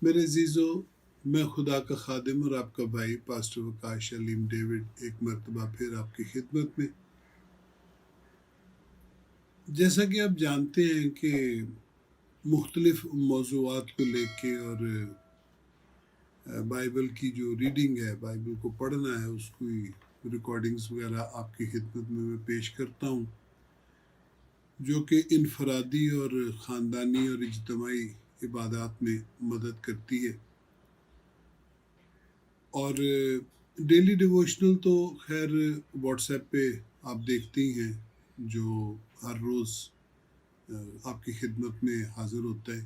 میرے عزیزو، میں خدا کا خادم اور آپ کا بھائی پاسٹر وکاش علیم ڈیوڈ ایک مرتبہ پھر آپ کی خدمت میں۔ جیسا کہ آپ جانتے ہیں کہ مختلف موضوعات کو لے کے اور بائبل کی جو ریڈنگ ہے، بائبل کو پڑھنا ہے، اس کی ریکارڈنگز وغیرہ آپ کی خدمت میں پیش کرتا ہوں، جو کہ انفرادی اور خاندانی اور اجتماعی عبادات میں مدد کرتی ہے۔ اور ڈیلی ڈیووشنل تو خیر واٹس ایپ پہ آپ دیکھتے ہی ہیں، جو ہر روز آپ کی خدمت میں حاضر ہوتا ہے،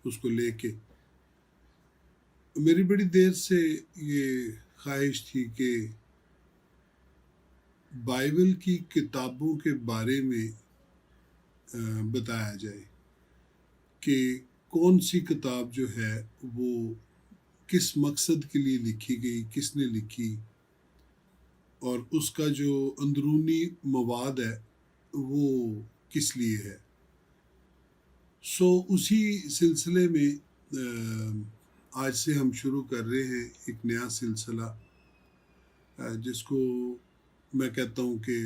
اس کو لے کے میری بڑی دیر سے یہ خواہش تھی کہ بائبل کی کتابوں کے بارے میں بتایا جائے کہ کون سی کتاب جو ہے وہ کس مقصد کے لیے لکھی گئی، کس نے لکھی، اور اس کا جو اندرونی مواد ہے وہ کس لیے ہے۔ اسی سلسلے میں آج سے ہم شروع کر رہے ہیں ایک نیا سلسلہ، جس کو میں کہتا ہوں کہ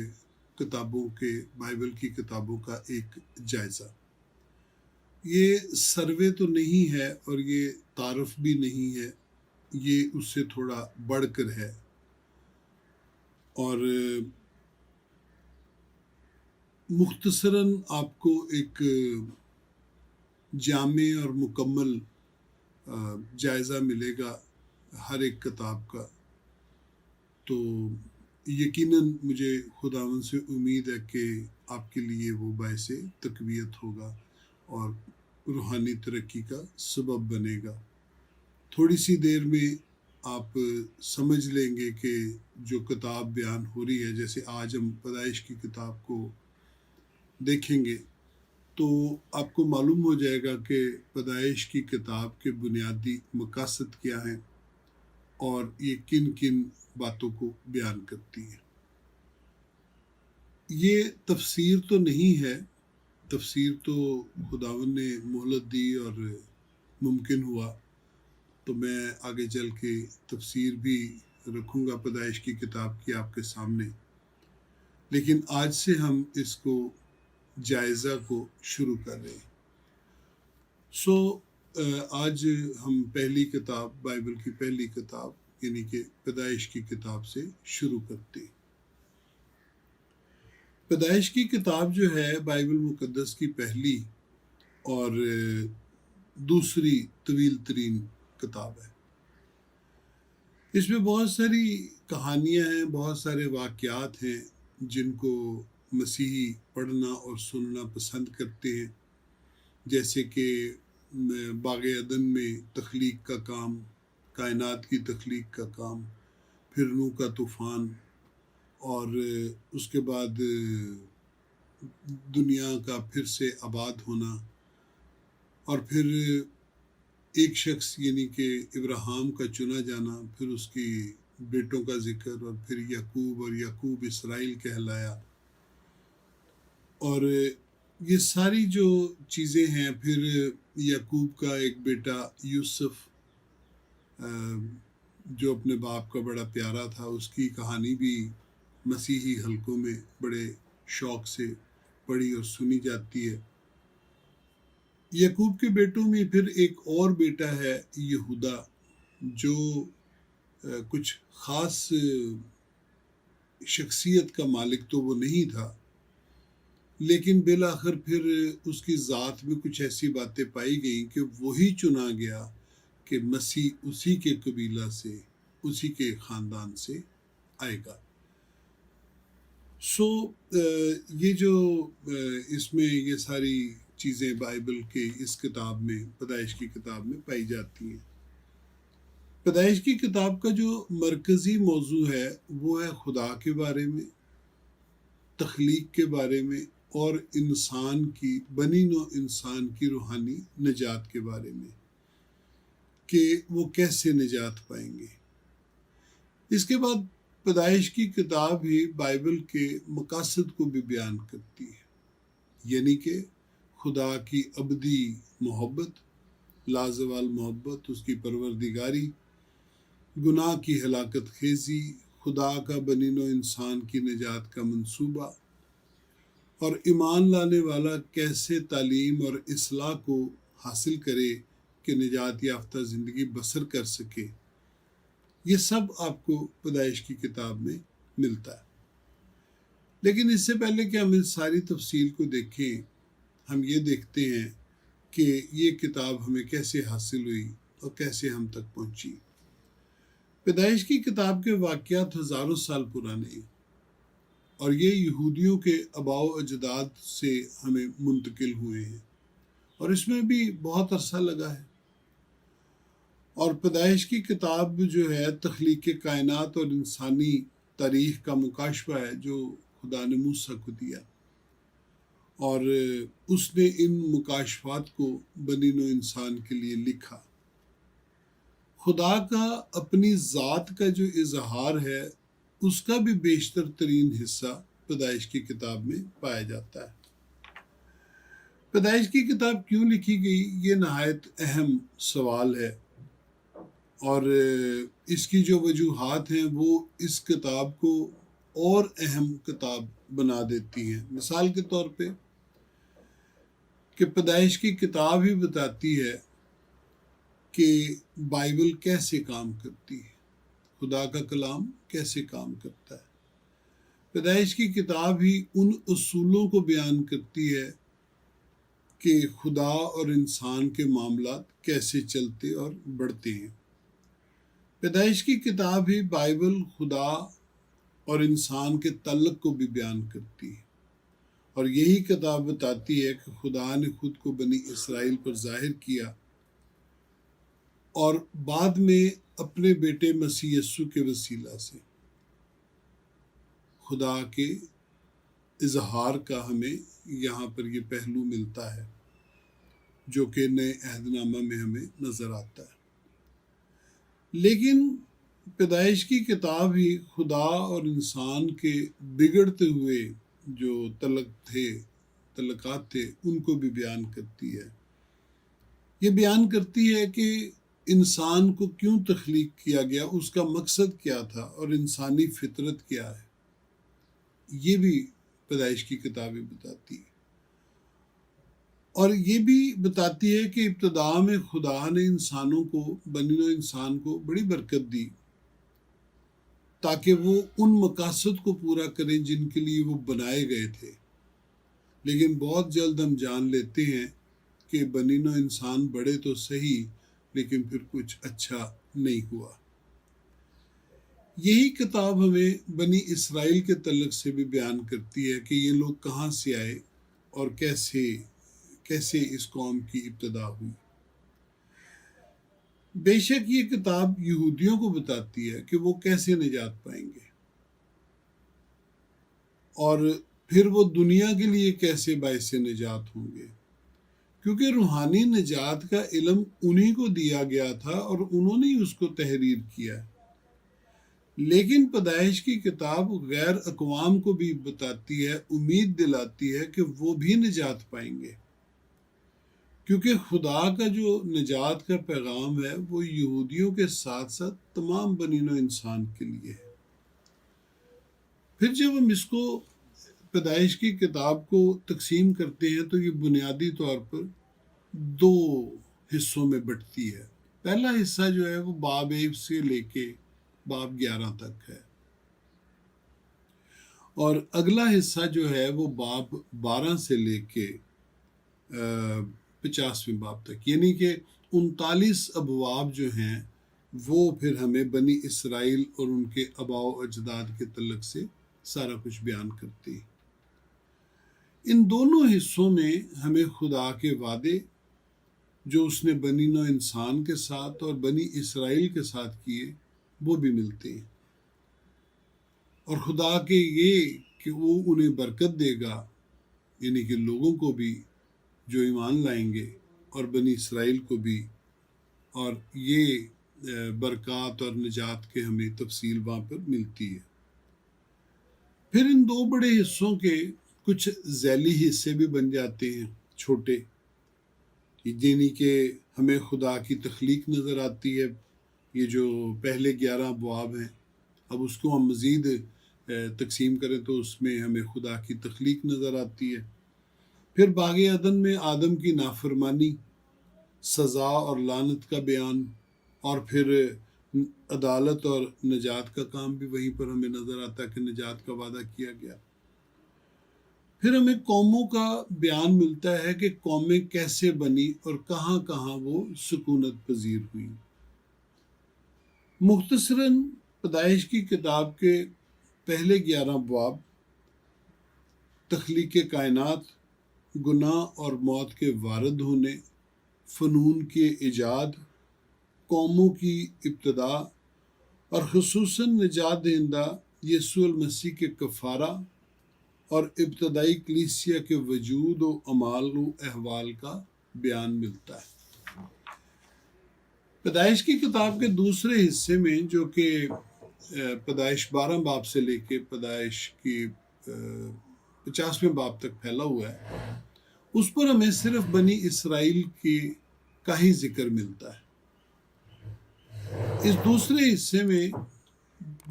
کتابوں کے بائبل کی کتابوں کا ایک جائزہ۔ یہ سروے تو نہیں ہے اور یہ تعارف بھی نہیں ہے، یہ اس سے تھوڑا بڑھ کر ہے، اور مختصراً آپ کو ایک جامع اور مکمل جائزہ ملے گا ہر ایک کتاب کا۔ تو یقیناً مجھے خداوند سے امید ہے کہ آپ کے لیے وہ باعث تقویت ہوگا اور روحانی ترقی کا سبب بنے گا۔ تھوڑی سی دیر میں آپ سمجھ لیں گے کہ جو کتاب بیان ہو رہی ہے، جیسے آج ہم پیدائش کی کتاب کو دیکھیں گے تو آپ کو معلوم ہو جائے گا کہ پیدائش کی کتاب کے بنیادی مقاصد کیا ہیں اور یہ کن کن باتوں کو بیان کرتی ہے۔ یہ تفسیر تو نہیں ہے، تفسیر تو خداوند نے مہلت دی اور ممکن ہوا تو میں آگے چل کے تفسیر بھی رکھوں گا پیدائش کی کتاب کی آپ کے سامنے، لیکن آج سے ہم اس کو جائزہ کو شروع کر رہے ہیں۔ آج ہم پہلی کتاب، بائبل کی پہلی کتاب یعنی کہ پیدائش کی کتاب سے شروع کرتے ہیں۔ پیدائش کی کتاب جو ہے بائبل مقدس کی پہلی اور دوسری طویل ترین کتاب ہے۔ اس میں بہت ساری کہانیاں ہیں، بہت سارے واقعات ہیں جن کو مسیحی پڑھنا اور سننا پسند کرتے ہیں، جیسے کہ باغ عدن میں تخلیق کا کام، کائنات کی تخلیق کا کام، پھر نوح کا طوفان، اور اس کے بعد دنیا کا پھر سے آباد ہونا، اور پھر ایک شخص یعنی کہ ابراہیم کا چنا جانا، پھر اس کی بیٹوں کا ذکر، اور پھر یعقوب، اور یعقوب اسرائیل کہلایا، اور یہ ساری جو چیزیں ہیں، پھر یعقوب کا ایک بیٹا یوسف جو اپنے باپ کا بڑا پیارا تھا، اس کی کہانی بھی مسیحی حلقوں میں بڑے شوق سے پڑھی اور سنی جاتی ہے۔ یعقوب کے بیٹوں میں پھر ایک اور بیٹا ہے یہودا، جو کچھ خاص شخصیت کا مالک تو وہ نہیں تھا، لیکن بالآخر پھر اس کی ذات میں کچھ ایسی باتیں پائی گئیں کہ وہی چنا گیا کہ مسیح اسی کے قبیلہ سے، اسی کے خاندان سے آئے گا۔ یہ جو اس میں یہ ساری چیزیں بائبل کے اس کتاب میں، پیدائش کی کتاب میں پائی جاتی ہیں۔ پیدائش کی کتاب کا جو مرکزی موضوع ہے وہ ہے خدا کے بارے میں، تخلیق کے بارے میں، اور انسان کی، بنی نوع انسان کی روحانی نجات کے بارے میں کہ وہ کیسے نجات پائیں گے۔ اس کے بعد پیدائش کی کتاب ہی بائبل کے مقاصد کو بھی بیان کرتی ہے، یعنی کہ خدا کی ابدی محبت، لازوال محبت، اس کی پروردگاری، گناہ کی ہلاکت خیزی، خدا کا بنی نوع انسان کی نجات کا منصوبہ، اور ایمان لانے والا کیسے تعلیم اور اصلاح کو حاصل کرے کہ نجات یافتہ زندگی بسر کر سکے، یہ سب آپ کو پیدائش کی کتاب میں ملتا ہے۔ لیکن اس سے پہلے کہ ہم اس ساری تفصیل کو دیکھیں، ہم یہ دیکھتے ہیں کہ یہ کتاب ہمیں کیسے حاصل ہوئی اور کیسے ہم تک پہنچی۔ پیدائش کی کتاب کے واقعات ہزاروں سال پرانے ہیں، اور یہ یہودیوں کے آباء و اجداد سے ہمیں منتقل ہوئے ہیں، اور اس میں بھی بہت عرصہ لگا ہے۔ اور پیدائش کی کتاب جو ہے تخلیق کائنات اور انسانی تاریخ کا مکاشفہ ہے جو خدا نے موسیٰ کو دیا، اور اس نے ان مکاشفات کو بنی نوع انسان کے لیے لکھا۔ خدا کا اپنی ذات کا جو اظہار ہے اس کا بھی بیشتر ترین حصہ پیدائش کی کتاب میں پایا جاتا ہے۔ پیدائش کی کتاب کیوں لکھی گئی، یہ نہایت اہم سوال ہے، اور اس کی جو وجوہات ہیں وہ اس کتاب کو اور اہم کتاب بنا دیتی ہیں۔ مثال کے طور پہ کہ پیدائش کی کتاب ہی بتاتی ہے کہ بائبل کیسے کام کرتی ہے، خدا کا کلام کیسے کام کرتا ہے۔ پیدائش کی کتاب ہی ان اصولوں کو بیان کرتی ہے کہ خدا اور انسان کے معاملات کیسے چلتے اور بڑھتے ہیں۔ پیدائش کی کتاب ہی بائبل خدا اور انسان کے تعلق کو بھی بیان کرتی ہے، اور یہی کتاب بتاتی ہے کہ خدا نے خود کو بنی اسرائیل پر ظاہر کیا، اور بعد میں اپنے بیٹے مسیح یسوع کے وسیلہ سے خدا کے اظہار کا ہمیں یہاں پر یہ پہلو ملتا ہے جو کہ نئے عہد نامہ میں ہمیں نظر آتا ہے۔ لیکن پیدائش کی کتاب ہی خدا اور انسان کے بگڑتے ہوئے جو تعلقات تھے ان کو بھی بیان کرتی ہے۔ یہ بیان کرتی ہے کہ انسان کو کیوں تخلیق کیا گیا، اس کا مقصد کیا تھا، اور انسانی فطرت کیا ہے، یہ بھی پیدائش کی کتابیں بتاتی ہے۔ اور یہ بھی بتاتی ہے کہ ابتدا میں خدا نے انسانوں کو، بنی نوع انسان کو بڑی برکت دی تاکہ وہ ان مقاصد کو پورا کریں جن کے لیے وہ بنائے گئے تھے۔ لیکن بہت جلد ہم جان لیتے ہیں کہ بنی نوع انسان بڑے تو صحیح، لیکن پھر کچھ اچھا نہیں ہوا۔ یہی کتاب ہمیں بنی اسرائیل کے تعلق سے بھی بیان کرتی ہے کہ یہ لوگ کہاں سے آئے اور کیسے اس قوم کی ابتدا ہوئی۔ بے شک یہ کتاب یہودیوں کو بتاتی ہے کہ وہ کیسے نجات پائیں گے، اور پھر وہ دنیا کے لیے کیسے باعث نجات ہوں گے، کیونکہ روحانی نجات کا علم انہی کو دیا گیا تھا اور انہوں نے اس کو تحریر کیا۔ لیکن پیدائش کی کتاب غیر اقوام کو بھی بتاتی ہے، امید دلاتی ہے کہ وہ بھی نجات پائیں گے، کیونکہ خدا کا جو نجات کا پیغام ہے وہ یہودیوں کے ساتھ ساتھ تمام بنی نوع انسان کے لیے ہے۔ پھر جب ہم اس کو پیدائش کی کتاب کو تقسیم کرتے ہیں تو یہ بنیادی طور پر دو حصوں میں بٹتی ہے۔ پہلا حصہ جو ہے وہ باب 1 سے لے کے باب 11 تک ہے، اور اگلا حصہ جو ہے وہ باب 12 سے لے کے 50ویں باب تک، یعنی کہ 39 ابواب جو ہیں وہ پھر ہمیں بنی اسرائیل اور ان کے آباء و اجداد کے تعلق سے سارا کچھ بیان کرتی ہے۔ ان دونوں حصوں میں ہمیں خدا کے وعدے جو اس نے بنی نوع انسان کے ساتھ اور بنی اسرائیل کے ساتھ کیے وہ بھی ملتے ہیں، اور خدا کے یہ کہ وہ انہیں برکت دے گا، یعنی کہ لوگوں کو بھی جو ایمان لائیں گے اور بنی اسرائیل کو بھی، اور یہ برکات اور نجات کے ہمیں تفصیل وہاں پر ملتی ہے۔ پھر ان دو بڑے حصوں کے کچھ ذیلی حصے بھی بن جاتے ہیں، چھوٹے، یعنی کہ ہمیں خدا کی تخلیق نظر آتی ہے، یہ جو پہلے 11 ابواب ہیں، اب اس کو ہم مزید تقسیم کریں تو اس میں ہمیں خدا کی تخلیق نظر آتی ہے۔ پھر باغ عدن میں آدم کی نافرمانی، سزا اور لعنت کا بیان، اور پھر عدالت اور نجات کا کام بھی وہیں پر ہمیں نظر آتا ہے کہ نجات کا وعدہ کیا گیا۔ پھر ہمیں قوموں کا بیان ملتا ہے کہ قومیں کیسے بنی اور کہاں کہاں وہ سکونت پذیر ہوئی۔ مختصراً پیدائش کی کتاب کے پہلے 11 ابواب تخلیق کائنات، گناہ اور موت کے وارد ہونے، فنون کے ایجاد، قوموں کی ابتدا، اور خصوصاً نجات دہندہ یسوع المسیح کے کفارہ اور ابتدائی کلیسیا کے وجود و اعمال و احوال کا بیان ملتا ہے۔ پیدائش کی کتاب کے دوسرے حصے میں، جو کہ پیدائش 12 باب سے لے کے پیدائش کی 50ویں باب تک پھیلا ہوا ہے، اس پر ہمیں صرف بنی اسرائیل کا ہی ذکر ملتا ہے۔ اس دوسرے حصے میں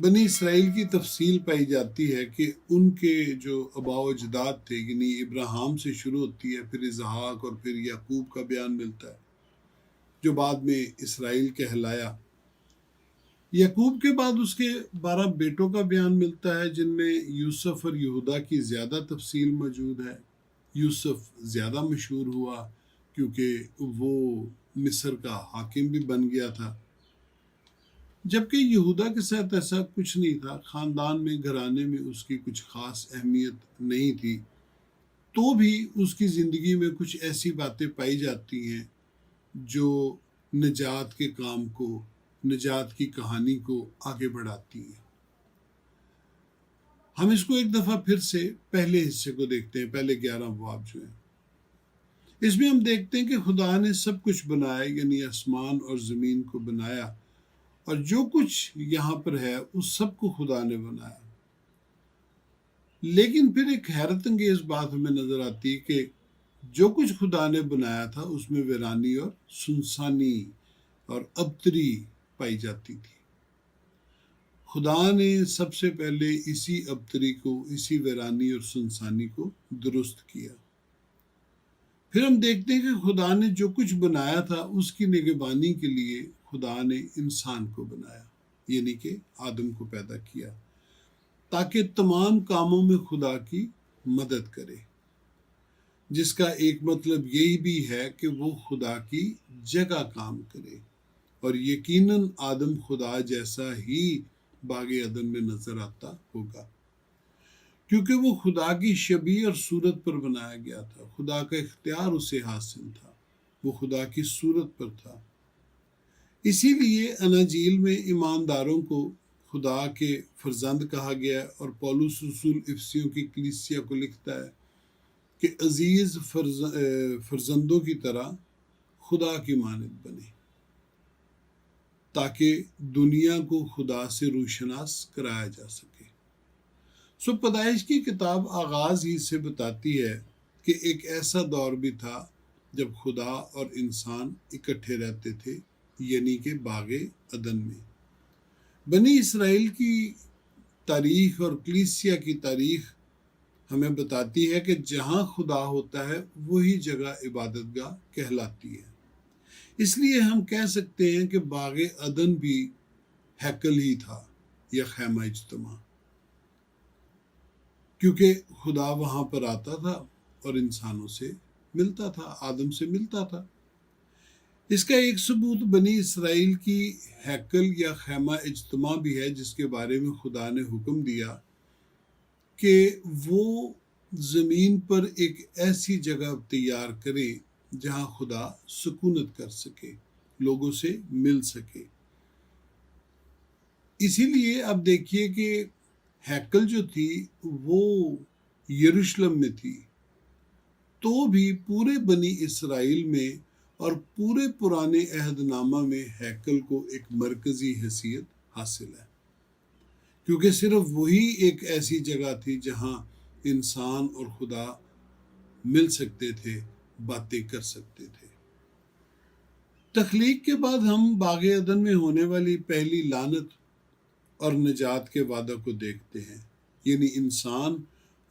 بنی اسرائیل کی تفصیل پائی جاتی ہے کہ ان کے جو آباء و اجداد تھے، یعنی ابراہیم سے شروع ہوتی ہے، پھر اسحاق اور پھر یعقوب کا بیان ملتا ہے جو بعد میں اسرائیل کہلایا۔ یعقوب کے بعد اس کے 12 بیٹوں کا بیان ملتا ہے، جن میں یوسف اور یہودا کی زیادہ تفصیل موجود ہے۔ یوسف زیادہ مشہور ہوا کیونکہ وہ مصر کا حاکم بھی بن گیا تھا، جبکہ یہودا کے ساتھ ایسا کچھ نہیں تھا۔ خاندان میں، گھرانے میں اس کی کچھ خاص اہمیت نہیں تھی، تو بھی اس کی زندگی میں کچھ ایسی باتیں پائی جاتی ہیں جو نجات کے کام کو، نجات کی کہانی کو آگے بڑھاتی ہیں۔ ہم اس کو ایک دفعہ پھر سے پہلے حصے کو دیکھتے ہیں، پہلے 11 ابواب جو ہیں۔ اس میں ہم دیکھتے ہیں کہ خدا نے سب کچھ بنایا، یعنی آسمان اور زمین کو بنایا، اور جو کچھ یہاں پر ہے اس سب کو خدا نے بنایا۔ لیکن پھر ایک حیرت انگیز بات ہمیں نظر آتی ہے کہ جو کچھ خدا نے بنایا تھا اس میں ویرانی اور سنسانی اور ابتری پائی جاتی تھی۔ خدا نے سب سے پہلے اسی ابتری کو، اسی ویرانی اور سنسانی کو درست کیا۔ پھر ہم دیکھتے ہیں کہ خدا نے جو کچھ بنایا تھا اس کی نگہبانی کے لیے خدا نے انسان کو بنایا، یعنی کہ آدم کو پیدا کیا، تاکہ تمام کاموں میں خدا کی مدد کرے، جس کا ایک مطلب یہی بھی ہے کہ وہ خدا کی جگہ کام کرے۔ اور یقیناً آدم خدا جیسا ہی باغ عدن میں نظر آتا ہوگا، کیونکہ وہ خدا کی شبیہ اور صورت پر بنایا گیا تھا۔ خدا کا اختیار اسے حاصل تھا، وہ خدا کی صورت پر تھا۔ اسی لیے اناجیل میں ایمانداروں کو خدا کے فرزند کہا گیا، اور پولس رسول افسیوں کی کلیسیا کو لکھتا ہے کہ عزیز فرزندوں کی طرح خدا کی مانند بنے، تاکہ دنیا کو خدا سے روشناس کرایا جا سکے۔ پیدائش کی کتاب آغاز ہی سے بتاتی ہے کہ ایک ایسا دور بھی تھا جب خدا اور انسان اکٹھے رہتے تھے، یعنی کہ باغ عدن میں۔ بنی اسرائیل کی تاریخ اور کلیسیا کی تاریخ ہمیں بتاتی ہے کہ جہاں خدا ہوتا ہے وہی جگہ عبادت گاہ کہلاتی ہے۔ اس لیے ہم کہہ سکتے ہیں کہ باغ عدن بھی ہیکل ہی تھا یا خیمہ اجتماع، کیونکہ خدا وہاں پر آتا تھا اور انسانوں سے ملتا تھا، آدم سے ملتا تھا۔ اس کا ایک ثبوت بنی اسرائیل کی ہیکل یا خیمہ اجتماع بھی ہے، جس کے بارے میں خدا نے حکم دیا کہ وہ زمین پر ایک ایسی جگہ تیار کرے جہاں خدا سکونت کر سکے، لوگوں سے مل سکے۔ اسی لیے اب دیکھیے کہ ہیکل جو تھی وہ یروشلم میں تھی، تو بھی پورے بنی اسرائیل میں اور پورے پرانے عہد نامہ میں ہیکل کو ایک مرکزی حیثیت حاصل ہے، کیونکہ صرف وہی ایک ایسی جگہ تھی جہاں انسان اور خدا مل سکتے تھے، باتیں کر سکتے تھے۔ تخلیق کے بعد ہم باغ عدن میں ہونے والی پہلی لعنت اور نجات کے وعدہ کو دیکھتے ہیں، یعنی انسان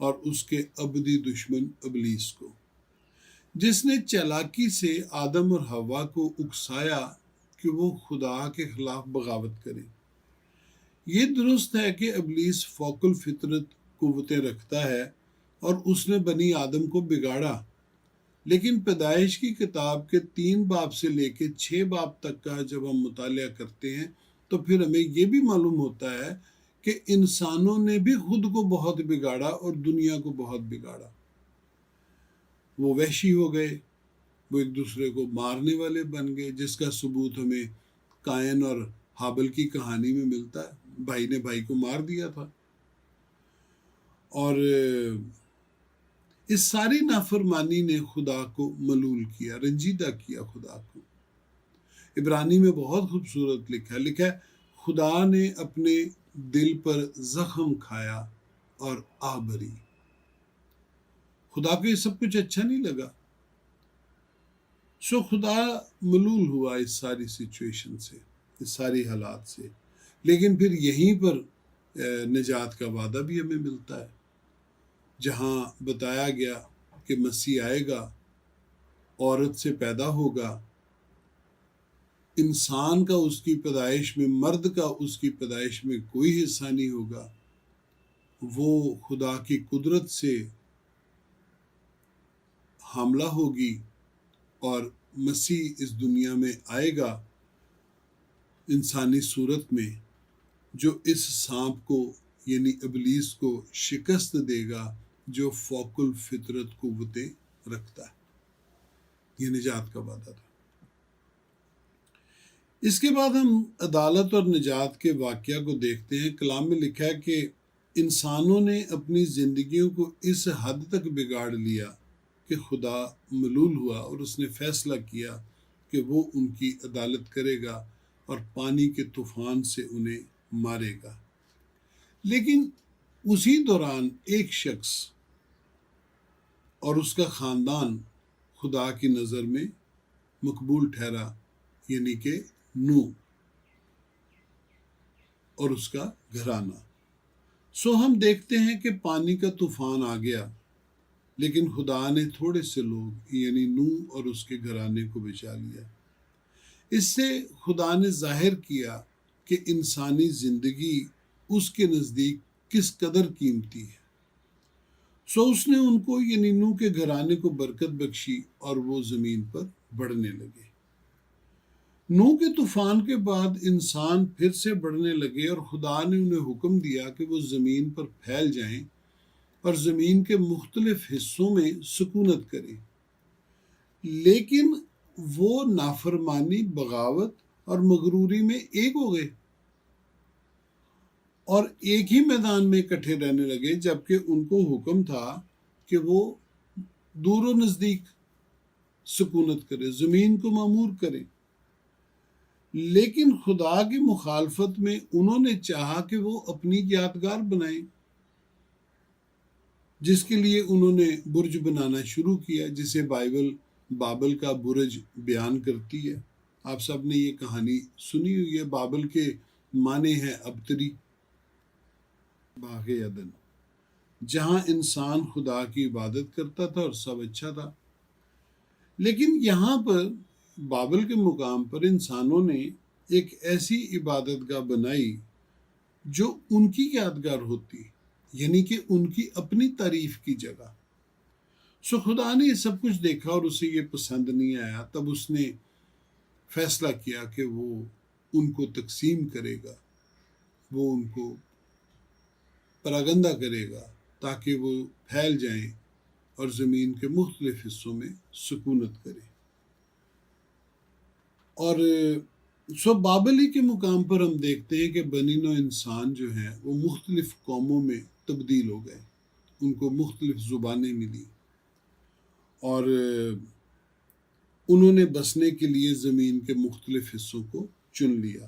اور اس کے ابدی دشمن ابلیس کو، جس نے چالاکی سے آدم اور حوا کو اکسایا کہ وہ خدا کے خلاف بغاوت کریں۔ یہ درست ہے کہ ابلیس فوق الفطرت قوتیں رکھتا ہے اور اس نے بنی آدم کو بگاڑا، لیکن پیدائش کی کتاب کے 3 باب سے لے کے 6 باب تک کا جب ہم مطالعہ کرتے ہیں تو پھر ہمیں یہ بھی معلوم ہوتا ہے کہ انسانوں نے بھی خود کو بہت بگاڑا اور دنیا کو بہت بگاڑا۔ وہ وحشی ہو گئے، وہ ایک دوسرے کو مارنے والے بن گئے، جس کا ثبوت ہمیں قائن اور حابل کی کہانی میں ملتا ہے۔ بھائی نے بھائی کو مار دیا تھا، اور اس ساری نافرمانی نے خدا کو ملول کیا، رنجیدہ کیا خدا کو۔ عبرانی میں بہت خوبصورت لکھا ہے خدا نے اپنے دل پر زخم کھایا اور آہ بھری۔ خدا کو یہ سب کچھ اچھا نہیں لگا، سو خدا ملول ہوا اس ساری سچویشن سے، اس ساری حالات سے۔ لیکن پھر یہیں پر نجات کا وعدہ بھی ہمیں ملتا ہے، جہاں بتایا گیا کہ مسیح آئے گا، عورت سے پیدا ہوگا، انسان کا اس کی پیدائش میں، مرد کا اس کی پیدائش میں کوئی حصہ نہیں ہوگا، وہ خدا کی قدرت سے حاملہ ہوگی اور مسیح اس دنیا میں آئے گا انسانی صورت میں، جو اس سانپ کو یعنی ابلیس کو شکست دے گا، جو فوق الفطرت قوتیں رکھتا ہے۔ یہ نجات کا وعدہ تھا۔ اس کے بعد ہم عدالت اور نجات کے واقعہ کو دیکھتے ہیں۔ کلام میں لکھا ہے کہ انسانوں نے اپنی زندگیوں کو اس حد تک بگاڑ لیا کہ خدا ملول ہوا اور اس نے فیصلہ کیا کہ وہ ان کی عدالت کرے گا اور پانی کے طوفان سے انہیں مارے گا۔ لیکن اسی دوران ایک شخص اور اس کا خاندان خدا کی نظر میں مقبول ٹھہرا، یعنی کہ نوح اور اس کا گھرانہ۔ سو ہم دیکھتے ہیں کہ پانی کا طوفان آ گیا، لیکن خدا نے تھوڑے سے لوگ یعنی نوح اور اس کے گھرانے کو بچا لیا۔ اس سے خدا نے ظاہر کیا کہ انسانی زندگی اس کے نزدیک کس قدر قیمتی ہے۔ سو اس نے ان کو یعنی نوح کے گھرانے کو برکت بخشی اور وہ زمین پر بڑھنے لگے۔ نوح کے طوفان کے بعد انسان پھر سے بڑھنے لگے اور خدا نے انہیں حکم دیا کہ وہ زمین پر پھیل جائیں اور زمین کے مختلف حصوں میں سکونت کریں، لیکن وہ نافرمانی، بغاوت اور مغروری میں ایک ہو گئے اور ایک ہی میدان میں اکٹھے رہنے لگے، جبکہ ان کو حکم تھا کہ وہ دور و نزدیک سکونت کرے، زمین کو معمور کرے۔ لیکن خدا کی مخالفت میں انہوں نے چاہا کہ وہ اپنی یادگار بنائیں، جس کے لیے انہوں نے برج بنانا شروع کیا، جسے بائبل بابل کا برج بیان کرتی ہے۔ آپ سب نے یہ کہانی سنی ہوئی ہے۔ بابل کے معنی ہے ابتری، باغ عدن، جہاں انسان خدا کی عبادت کرتا تھا اور سب اچھا تھا۔ لیکن یہاں پر بابل کے مقام پر انسانوں نے ایک ایسی عبادت گاہ بنائی جو ان کی یادگار ہوتی، یعنی کہ ان کی اپنی تعریف کی جگہ۔ سو خدا نے یہ سب کچھ دیکھا اور اسے یہ پسند نہیں آیا۔ تب اس نے فیصلہ کیا کہ وہ ان کو تقسیم کرے گا، وہ ان کو پراگندہ کرے گا تاکہ وہ پھیل جائیں اور زمین کے مختلف حصوں میں سکونت کریں۔ اور سو بابلی کے مقام پر ہم دیکھتے ہیں کہ بنی نوع انسان جو ہیں وہ مختلف قوموں میں تبدیل ہو گئے، ان کو مختلف زبانیں ملی اور انہوں نے بسنے کے لیے زمین کے مختلف حصوں کو چن لیا،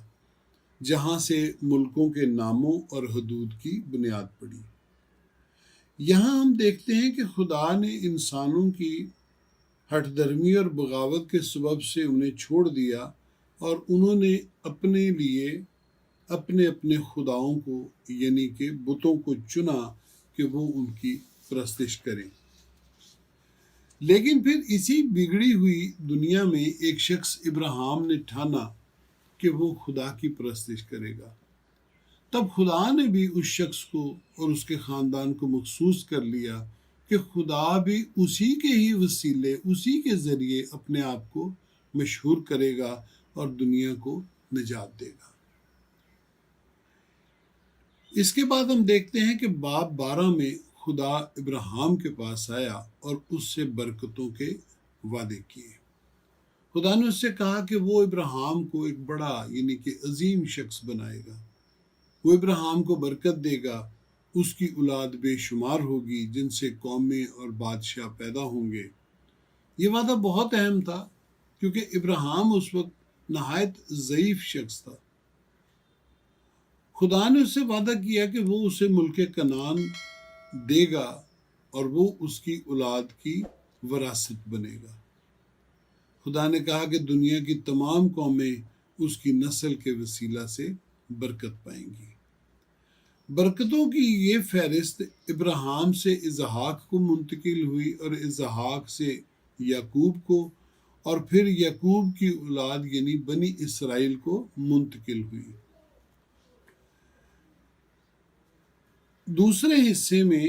جہاں سے ملکوں کے ناموں اور حدود کی بنیاد پڑی۔ یہاں ہم دیکھتے ہیں کہ خدا نے انسانوں کی ہٹ درمی اور بغاوت کے سبب سے انہیں چھوڑ دیا اور انہوں نے اپنے لیے اپنے اپنے خداؤں کو یعنی کہ بتوں کو چنا کہ وہ ان کی پرستش کریں۔ لیکن پھر اسی بگڑی ہوئی دنیا میں ایک شخص ابراہیم نے ٹھانا کہ وہ خدا کی پرستش کرے گا۔ تب خدا نے بھی اس شخص کو اور اس کے خاندان کو مخصوص کر لیا کہ خدا بھی اسی کے ہی وسیلے، اسی کے ذریعے اپنے آپ کو مشہور کرے گا اور دنیا کو نجات دے گا۔ اس کے بعد ہم دیکھتے ہیں کہ باب 12 میں خدا ابراہیم کے پاس آیا اور اس سے برکتوں کے وعدے کیے۔ خدا نے اس سے کہا کہ وہ ابراہیم کو ایک بڑا یعنی کہ عظیم شخص بنائے گا، وہ ابراہیم کو برکت دے گا، اس کی اولاد بے شمار ہوگی جن سے قومیں اور بادشاہ پیدا ہوں گے۔ یہ وعدہ بہت اہم تھا کیونکہ ابراہیم اس وقت نہایت ضعیف شخص تھا۔ خدا نے اس سے وعدہ کیا کہ وہ اسے ملک کنعان دے گا اور وہ اس کی اولاد کی وراثت بنے گا۔ خدا نے کہا کہ دنیا کی تمام قومیں اس کی نسل کے وسیلہ سے برکت پائیں گی۔ برکتوں کی یہ فہرست ابراہیم سے اسحاق کو منتقل ہوئی اور اسحاق سے یعقوب کو اور پھر یعقوب کی اولاد یعنی بنی اسرائیل کو منتقل ہوئی۔ دوسرے حصے میں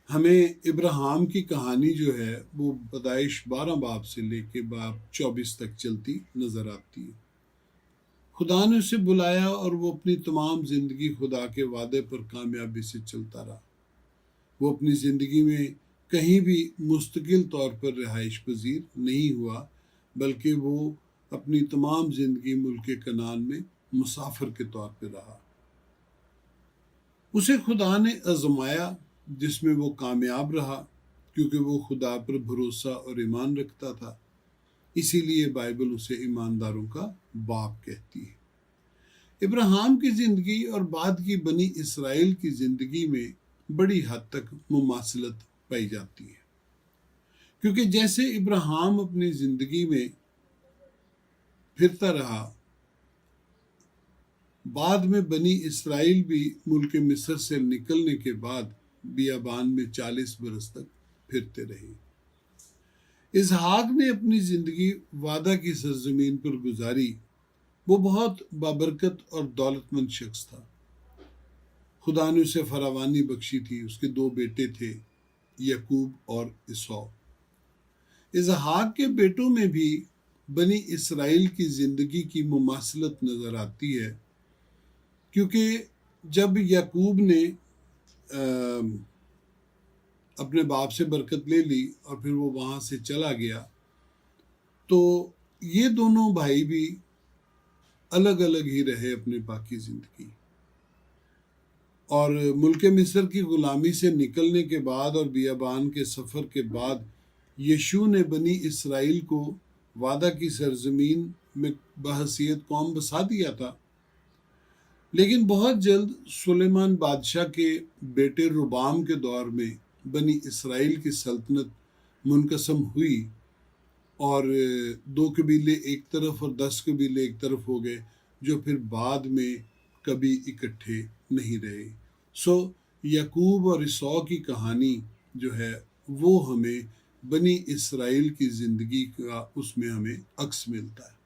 ہمیں ابراہیم کی کہانی جو ہے وہ پیدائش 12 باب سے لے کے باب 24 تک چلتی نظر آتی ہے۔ خدا نے اسے بلایا اور وہ اپنی تمام زندگی خدا کے وعدے پر کامیابی سے چلتا رہا۔ وہ اپنی زندگی میں کہیں بھی مستقل طور پر رہائش پذیر نہیں ہوا، بلکہ وہ اپنی تمام زندگی ملک کنعان میں مسافر کے طور پر رہا۔ اسے خدا نے آزمایا جس میں وہ کامیاب رہا کیونکہ وہ خدا پر بھروسہ اور ایمان رکھتا تھا، اسی لیے بائبل اسے ایمانداروں کا باپ کہتی ہے۔ ابراہیم کی زندگی اور بعد کی بنی اسرائیل کی زندگی میں بڑی حد تک مماثلت پائی جاتی ہے، کیونکہ جیسے ابراہیم اپنی زندگی میں پھرتا رہا، بعد میں بنی اسرائیل بھی ملک مصر سے نکلنے کے بعد بیابان میں 40 برس تک پھرتے رہے۔ اسحاق نے اپنی زندگی وعدہ کی سرزمین پر گزاری۔ وہ بہت بابرکت اور دولت مند شخص تھا۔ خدا نے اسے فراوانی بخشی تھی۔ اس کے 2 بیٹے تھے، یعقوب اور عیسیٰ۔ اسحاق کے بیٹوں میں بھی بنی اسرائیل کی زندگی کی مماثلت نظر آتی ہے، کیونکہ جب یعقوب نے اپنے باپ سے برکت لے لی اور پھر وہ وہاں سے چلا گیا، تو یہ دونوں بھائی بھی الگ الگ ہی رہے اپنے باقی زندگی۔ اور ملک مصر کی غلامی سے نکلنے کے بعد اور بیابان کے سفر کے بعد یشوع نے بنی اسرائیل کو وعدہ کی سرزمین میں بحیثیت قوم بسا دیا تھا، لیکن بہت جلد سلیمان بادشاہ کے بیٹے ربعام کے دور میں بنی اسرائیل کی سلطنت منقسم ہوئی اور 2 قبیلے ایک طرف اور 10 قبیلے ایک طرف ہو گئے، جو پھر بعد میں کبھی اکٹھے نہیں رہے۔ یعقوب اور عیسیٰ کی کہانی جو ہے وہ ہمیں بنی اسرائیل کی زندگی کا اس میں ہمیں عکس ملتا ہے۔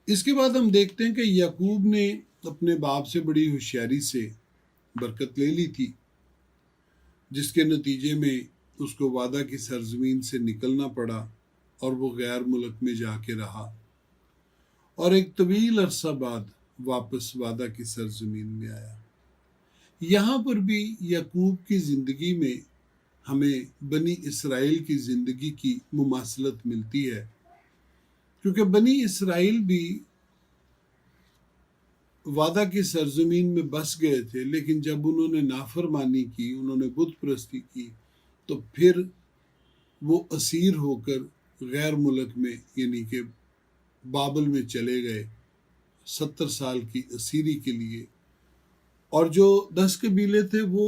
اس کے بعد ہم دیکھتے ہیں کہ یعقوب نے اپنے باپ سے بڑی ہوشیاری سے برکت لے لی تھی، جس کے نتیجے میں اس کو وعدہ کی سرزمین سے نکلنا پڑا اور وہ غیر ملک میں جا کے رہا، اور ایک طویل عرصہ بعد واپس وعدہ کی سرزمین میں آیا۔ یہاں پر بھی یعقوب کی زندگی میں ہمیں بنی اسرائیل کی زندگی کی مماثلت ملتی ہے، کیونکہ بنی اسرائیل بھی وعدہ کی سرزمین میں بس گئے تھے، لیکن جب انہوں نے نافرمانی کی، انہوں نے بت پرستی کی، تو پھر وہ اسیر ہو کر غیر ملک میں یعنی کہ بابل میں چلے گئے 70 سال کی اسیری کے لیے۔ اور جو 10 قبیلے تھے وہ